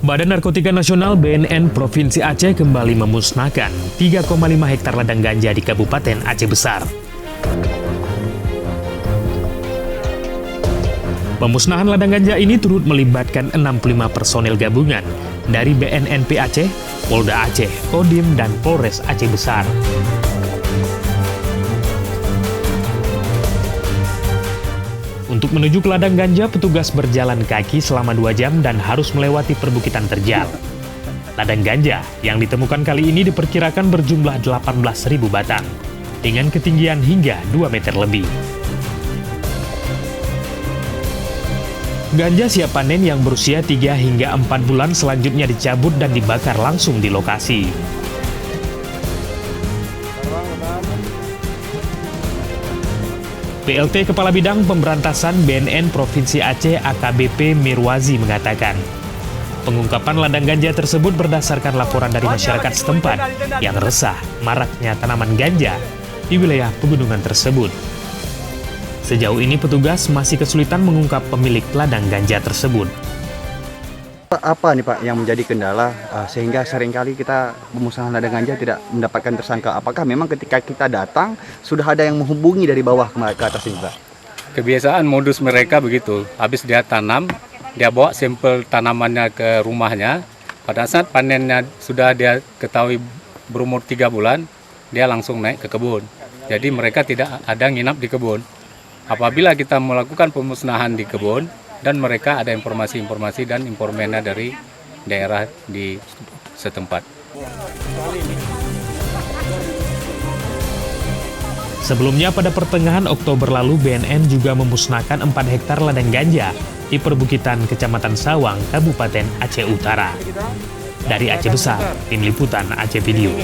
Badan Narkotika Nasional BNN Provinsi Aceh kembali memusnahkan 3,5 hektar ladang ganja di Kabupaten Aceh Besar. Pemusnahan ladang ganja ini turut melibatkan 65 personel gabungan dari BNNP Aceh, Polda Aceh, Kodim, dan Polres Aceh Besar. Untuk menuju ke ladang ganja, petugas berjalan kaki selama 2 jam dan harus melewati perbukitan terjal. Ladang ganja yang ditemukan kali ini diperkirakan berjumlah 18.000 batang, dengan ketinggian hingga 2 meter lebih. Ganja siap panen yang berusia 3 hingga 4 bulan selanjutnya dicabut dan dibakar langsung di lokasi. PLT Kepala Bidang Pemberantasan BNN Provinsi Aceh AKBP Mirwazi mengatakan, pengungkapan ladang ganja tersebut berdasarkan laporan dari masyarakat setempat yang resah maraknya tanaman ganja di wilayah pegunungan tersebut. Sejauh ini petugas masih kesulitan mengungkap pemilik ladang ganja tersebut. Apa nih Pak yang menjadi kendala sehingga seringkali kita pemusnahan ladang ganja tidak mendapatkan tersangka? Apakah memang ketika kita datang sudah ada yang menghubungi dari bawah ke atas ini Pak? Kebiasaan modus mereka begitu, habis dia tanam, dia bawa sampel tanamannya ke rumahnya, pada saat panennya sudah dia ketahui berumur 3 bulan, dia langsung naik ke kebun. Jadi mereka tidak ada nginap di kebun. Apabila kita melakukan pemusnahan di kebun, dan mereka ada informasi-informasi dan informannya dari daerah di setempat. Sebelumnya pada pertengahan Oktober lalu BNN juga memusnahkan 4 hektar ladang ganja di perbukitan Kecamatan Sawang, Kabupaten Aceh Utara. Dari Aceh Besar, Tim Liputan Aceh Video.